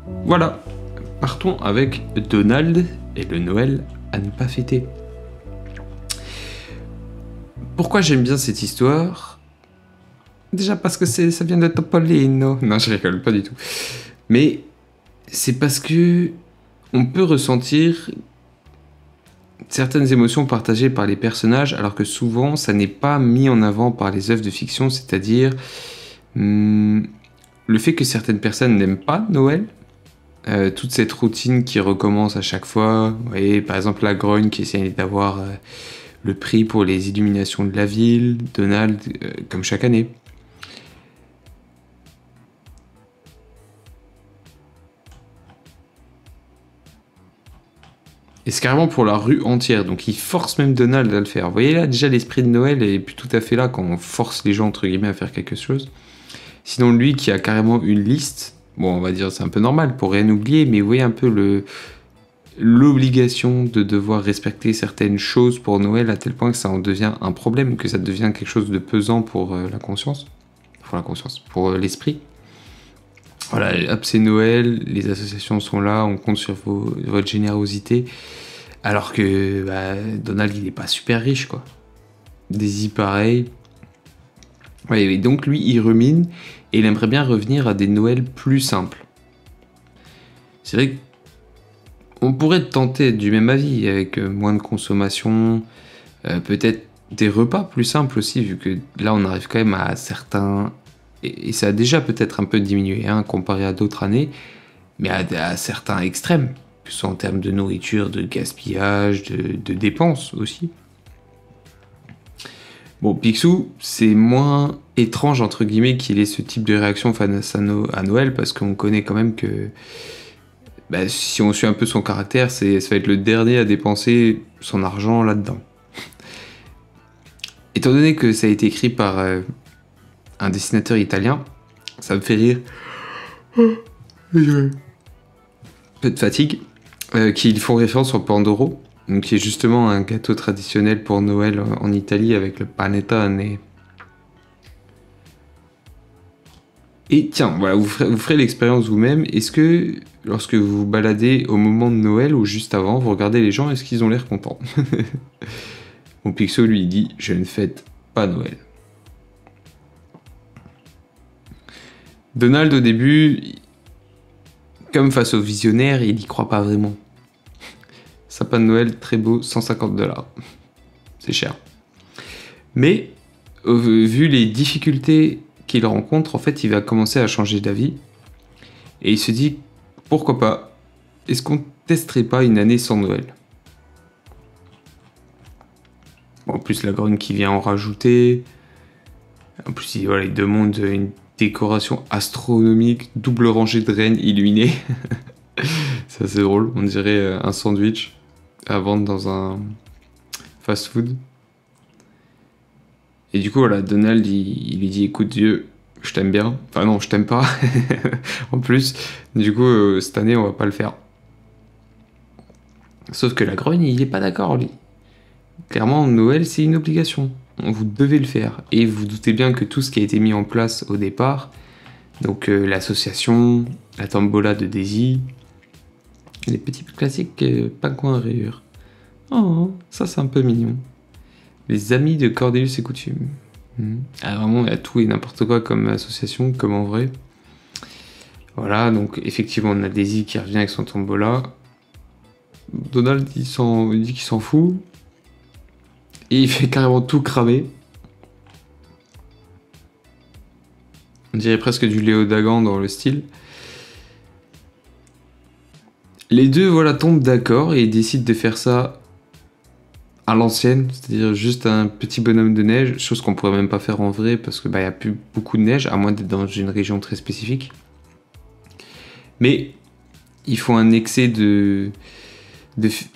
Voilà, partons avec Donald et le Noël à ne pas fêter. Pourquoi j'aime bien cette histoire? Déjà parce que ça vient de Topolino. Non, je rigole, pas du tout. Mais c'est parce que on peut ressentir certaines émotions partagées par les personnages, alors que souvent ça n'est pas mis en avant par les œuvres de fiction, c'est-à-dire le fait que certaines personnes n'aiment pas Noël, toute cette routine qui recommence à chaque fois. Vous voyez, par exemple, la grogne qui essaie d'avoir le prix pour les illuminations de la ville, Donald, comme chaque année. Et c'est carrément pour la rue entière, donc il force même Donald à le faire. Vous voyez là, déjà l'esprit de Noël est plus tout à fait là quand on force les gens, entre guillemets, à faire quelque chose. Sinon, lui qui a carrément une liste, bon, on va dire c'est un peu normal pour rien oublier, mais vous voyez un peu l'obligation de devoir respecter certaines choses pour Noël à tel point que ça en devient un problème, que ça devient quelque chose de pesant pour pour l'esprit. Voilà, hop, c'est Noël, les associations sont là, on compte sur votre générosité, alors que Donald il est pas super riche quoi. Daisy pareil. Ouais, et donc lui il rumine et il aimerait bien revenir à des Noëls plus simples. C'est vrai qu'on pourrait tenter du même avis avec moins de consommation, peut-être des repas plus simples aussi, vu que là on arrive quand même à certains... Et ça a déjà peut-être un peu diminué hein, comparé à d'autres années, mais à certains extrêmes, que ce soit en termes de nourriture, de gaspillage, de dépenses aussi. Bon, Picsou, c'est moins étrange, entre guillemets, qu'il ait ce type de réaction face à Noël, parce qu'on connaît quand même que si on suit un peu son caractère, ça va être le dernier à dépenser son argent là-dedans. Étant donné que ça a été écrit par un dessinateur italien, ça me fait rire. Peu de fatigue. Qu'ils font référence au Pandoro, donc qui est justement un gâteau traditionnel pour Noël en Italie avec le panettone. Et tiens, voilà, vous ferez l'expérience vous-même. Est-ce que lorsque vous vous baladez au moment de Noël ou juste avant, vous regardez les gens, est-ce qu'ils ont l'air contents? Mon Picsou lui dit « Je ne fête pas Noël ». Donald au début, comme face au visionnaire, il n'y croit pas vraiment. Sapin de Noël très beau, 150$. C'est cher. Mais vu les difficultés qu'il rencontre, en fait, il va commencer à changer d'avis. Et il se dit, pourquoi pas, est-ce qu'on testerait pas une année sans Noël? Bon, en plus, la grogne qui vient en rajouter. En plus, il demande une décoration astronomique, double rangée de rennes illuminées. C'est assez drôle, on dirait un sandwich à vendre dans un fast-food. Et du coup, voilà, Donald, il lui dit, écoute Dieu, je t'aime bien. Enfin non, je t'aime pas. En plus, du coup, cette année, on va pas le faire. Sauf que la grogne, il est pas d'accord, lui. Clairement, Noël, c'est une obligation. Vous devez le faire. Et vous doutez bien que tout ce qui a été mis en place au départ, donc l'association, la tombola de Daisy, les petits classiques pingouins à rayures. Oh, ça c'est un peu mignon. Les amis de Cordelius et Coutume. Ah, vraiment, il y a tout et n'importe quoi comme association, comme en vrai. Voilà, donc effectivement, on a Daisy qui revient avec son tombola. Donald, il dit qu'il s'en fout. Et il fait carrément tout cramer. On dirait presque du Léo Dagan dans le style. Les deux, voilà, tombent d'accord et ils décident de faire ça à l'ancienne, c'est-à-dire juste un petit bonhomme de neige, chose qu'on pourrait même pas faire en vrai parce que y a plus beaucoup de neige, à moins d'être dans une région très spécifique. Mais ils font un excès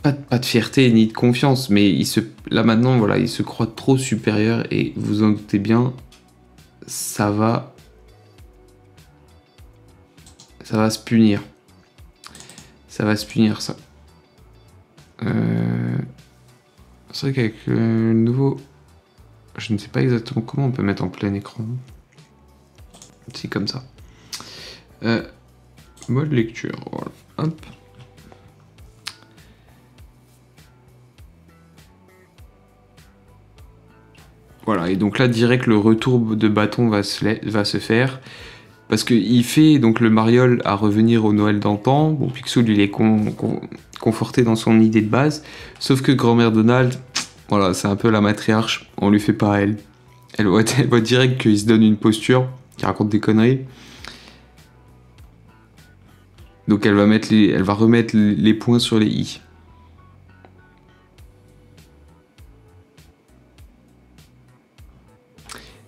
pas de fierté ni de confiance, mais là maintenant, voilà, ils se croient trop supérieurs et vous en doutez bien, ça va se punir. Ça va se punir, ça. C'est vrai qu'avec le nouveau... Je ne sais pas exactement comment on peut mettre en plein écran. C'est comme ça. Mode lecture, voilà. Hop. Voilà, et donc là, direct, le retour de bâton va se faire. Parce qu'il fait donc le mariole à revenir au Noël d'antan. Bon, Picsou, lui, il est conforté dans son idée de base. Sauf que grand-mère Donald, voilà, c'est un peu la matriarche. On lui fait pas à elle. Elle voit direct qu'il se donne une posture, qu'il raconte des conneries. Donc elle va remettre les points sur les i.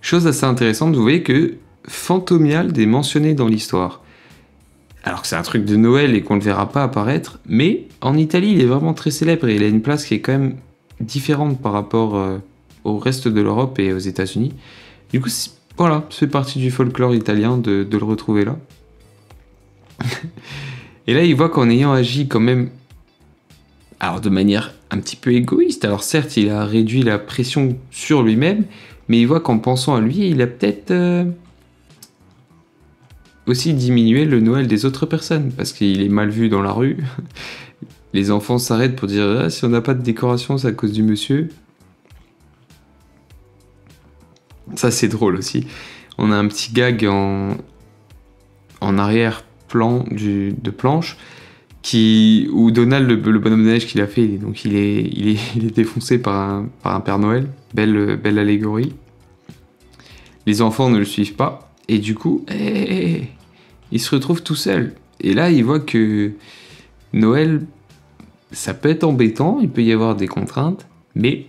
Chose assez intéressante, vous voyez que Fantomiald est mentionné dans l'histoire. Alors que c'est un truc de Noël et qu'on ne le verra pas apparaître, mais en Italie, il est vraiment très célèbre et il a une place qui est quand même différente par rapport au reste de l'Europe et aux États-Unis. Du coup, voilà, ça fait partie du folklore italien de le retrouver là. Et là, il voit qu'en ayant agi quand même, alors de manière un petit peu égoïste, alors certes, il a réduit la pression sur lui-même, mais il voit qu'en pensant à lui, il a peut-être aussi diminué le Noël des autres personnes, parce qu'il est mal vu dans la rue. Les enfants s'arrêtent pour dire ah, si on n'a pas de décoration, c'est à cause du monsieur. Ça, c'est drôle aussi. On a un petit gag en arrière-plan de planche où Donald, le bonhomme de neige qu'il a fait, donc il est défoncé par un Père Noël. Belle allégorie. Les enfants ne le suivent pas. Et du coup, il se retrouve tout seul. Et là, il voit que Noël, ça peut être embêtant, il peut y avoir des contraintes, mais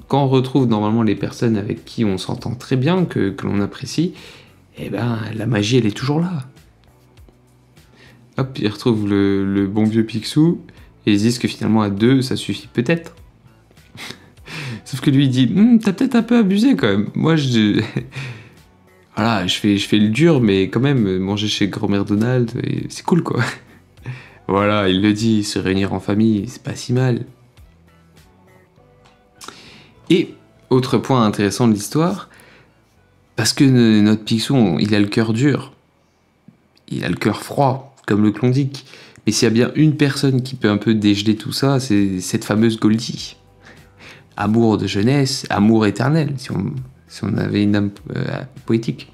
quand on retrouve normalement les personnes avec qui on s'entend très bien, que l'on apprécie, eh ben, la magie, elle est toujours là. Hop, ils retrouvent le bon vieux Picsou, et ils disent que finalement, à deux, ça suffit peut-être. Sauf que lui, il dit, t'as peut-être un peu abusé quand même. Moi, voilà, je fais le dur, mais quand même, manger chez grand-mère Donald, c'est cool, quoi. Voilà, il le dit, se réunir en famille, c'est pas si mal. Et, autre point intéressant de l'histoire, parce que notre Picsou, il a le cœur dur, il a le cœur froid, comme le Klondike. Mais s'il y a bien une personne qui peut un peu dégeler tout ça, c'est cette fameuse Goldie. Amour de jeunesse, amour éternel, si on avait une âme poétique.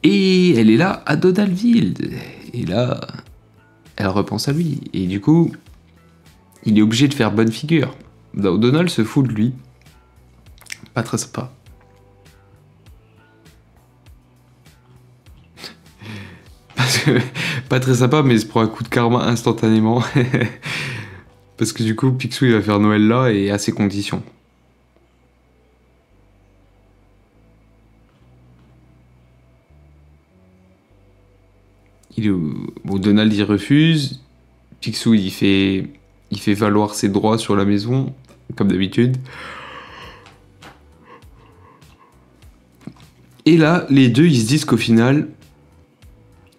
Et elle est là à Donaldville. Et là, elle repense à lui. Et du coup, il est obligé de faire bonne figure. Donald se fout de lui. Pas très sympa. Parce que, pas très sympa, mais il se prend un coup de karma instantanément. Parce que du coup, Picsou, il va faire Noël là et à ses conditions. Bon, Donald, il refuse. Picsou, il fait valoir ses droits sur la maison, comme d'habitude. Et là, les deux, ils se disent qu'au final,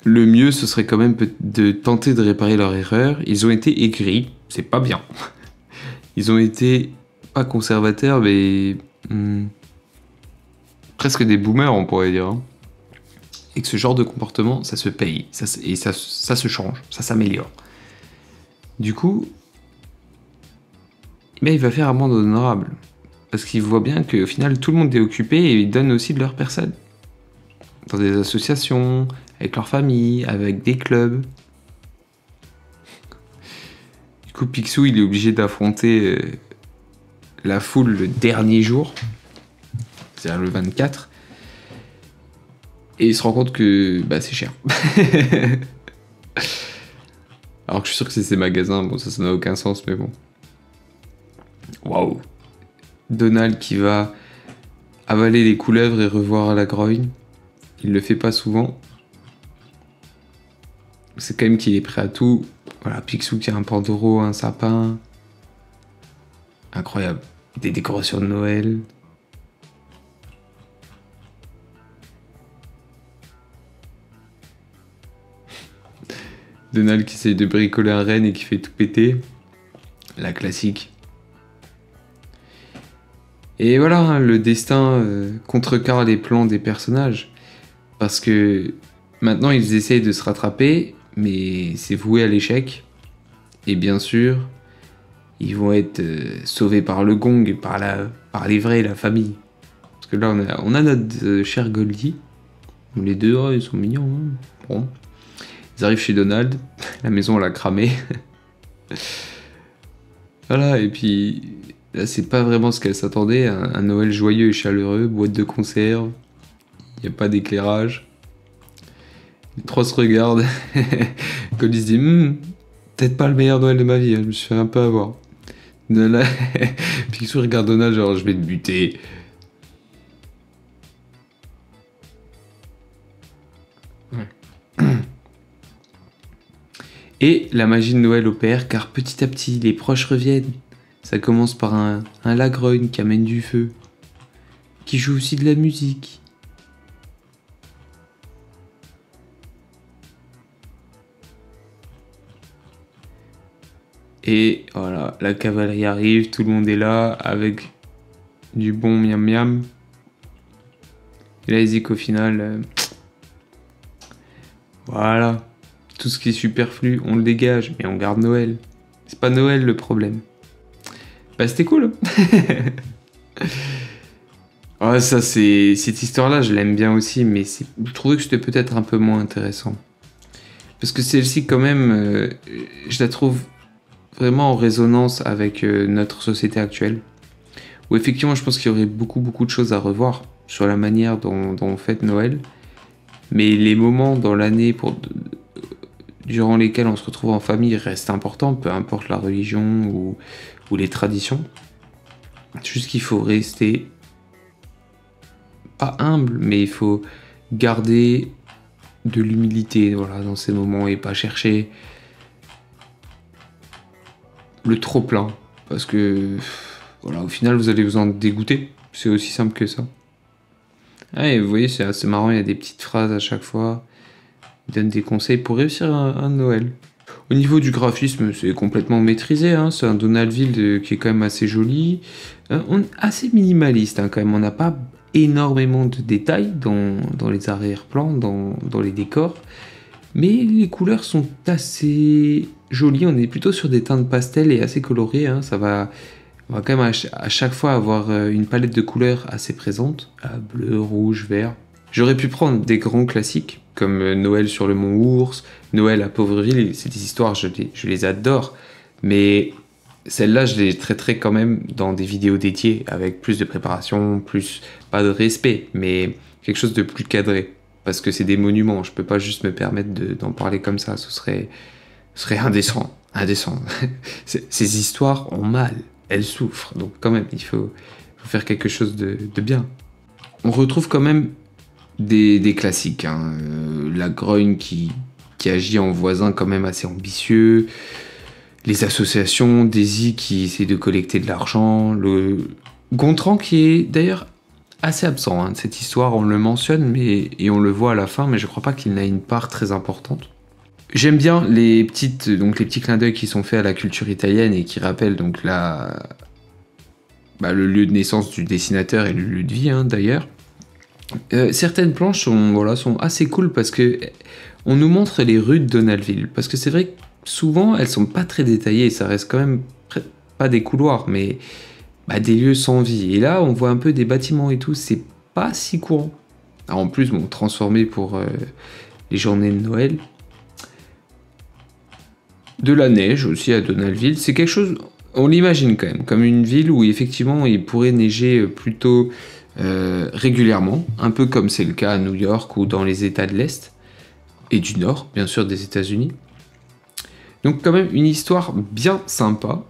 le mieux, ce serait quand même de tenter de réparer leur erreur. Ils ont été aigris, c'est pas bien. Ils ont été pas conservateurs, mais presque des boomers, on pourrait dire. Hein. Et que ce genre de comportement, ça se paye, ça se change, ça s'améliore. Du coup, mais il va faire amende honorable. Parce qu'il voit bien qu'au final, tout le monde est occupé et ils donnent aussi de leur personne. Dans des associations, avec leur famille, avec des clubs. Du coup, Picsou, il est obligé d'affronter la foule le dernier jour, c'est-à-dire le 24. Et il se rend compte que c'est cher. Alors que je suis sûr que c'est ces magasins, bon ça n'a aucun sens, mais bon. Waouh. Donald qui va avaler les couleuvres et revoir la grogne. Il le fait pas souvent. C'est quand même qu'il est prêt à tout. Voilà, Picsou qui a un pandoro, un sapin. Incroyable. Des décorations de Noël. Donald qui essaye de bricoler un renne et qui fait tout péter. La classique. Et voilà, le destin contrecarre les plans des personnages. Parce que Maintenant, ils essayent de se rattraper, mais c'est voué à l'échec. Et bien sûr, ils vont être sauvés par le gong, par les vrais, la famille. Parce que là, on a notre cher Goldie. Les deux, oh, ils sont mignons. Hein. Bon. Ils arrivent chez Donald. La maison, on l'a cramée. Voilà, et puis... Là, c'est pas vraiment ce qu'elle s'attendait. Un Noël joyeux et chaleureux, boîte de conserve. Il n'y a pas d'éclairage. Les trois se regardent. Goldie se dit, peut-être pas le meilleur Noël de ma vie. Hein. Je me suis fait un peu avoir. Picsou regarde Donald, genre, je vais te buter. Et la magie de Noël opère, car petit à petit, les proches reviennent. Ça commence par un Lagrogne qui amène du feu, qui joue aussi de la musique. Et voilà, la cavalerie arrive, tout le monde est là, avec du bon miam miam. Et là, ils disent qu'au final, voilà, tout ce qui est superflu, on le dégage, mais on garde Noël. C'est pas Noël le problème. Bah, c'était cool. Ouais, ça, cette histoire-là, je l'aime bien aussi, mais je trouvais que c'était peut-être un peu moins intéressant. Parce que celle-ci, quand même, je la trouve vraiment en résonance avec notre société actuelle. Où effectivement, je pense qu'il y aurait beaucoup, beaucoup de choses à revoir sur la manière dont on fête Noël. Mais les moments dans l'année durant lesquels on se retrouve en famille restent importants, peu importe la religion ou les traditions. Juste qu'il faut rester pas humble, mais il faut garder de l'humilité, voilà, dans ces moments et pas chercher le trop plein, parce que voilà, au final vous allez vous en dégoûter. C'est aussi simple que ça. Ah, et vous voyez, c'est assez marrant, il y a des petites phrases à chaque fois. Il donne des conseils pour réussir un Noël. Au niveau du graphisme, c'est complètement maîtrisé. Hein. C'est un Donaldville qui est quand même assez joli. Assez minimaliste hein, quand même. On n'a pas énormément de détails dans les arrière-plans, dans les décors. Mais les couleurs sont assez jolies. On est plutôt sur des teintes pastel et assez colorées. Hein. On va quand même à chaque fois avoir une palette de couleurs assez présente. Bleu, rouge, vert. J'aurais pu prendre des grands classiques, comme Noël sur le Mont Ours, Noël à Pauvreville, c'est des histoires, je les adore, mais celle-là, je les traiterai quand même dans des vidéos dédiées, avec plus de préparation, pas de respect, mais quelque chose de plus cadré, parce que c'est des monuments, je peux pas juste me permettre d'en parler comme ça, ce serait indécent. Ces histoires ont mal, elles souffrent, donc quand même, il faut faire quelque chose de bien. On retrouve quand même des classiques, hein. La grogne qui agit en voisin quand même assez ambitieux, les associations, Daisy qui essaie de collecter de l'argent, le Gontran qui est d'ailleurs assez absent hein, de cette histoire, on le mentionne et on le voit à la fin, mais je crois pas qu'il n'a une part très importante. J'aime bien les petits clins d'œil qui sont faits à la culture italienne et qui rappellent donc le lieu de naissance du dessinateur et le lieu de vie hein, d'ailleurs. Certaines planches sont assez cool parce que on nous montre les rues de Donaldville. Parce que c'est vrai que souvent elles sont pas très détaillées, ça reste quand même pas des couloirs, mais des lieux sans vie. Et là on voit un peu des bâtiments et tout, c'est pas si courant. Alors, en plus, transformé pour les journées de Noël. De la neige aussi à Donaldville, c'est quelque chose, on l'imagine quand même, comme une ville où effectivement il pourrait neiger plutôt régulièrement, un peu comme c'est le cas à New York ou dans les États de l'Est et du Nord, bien sûr des États-Unis. Donc quand même une histoire bien sympa,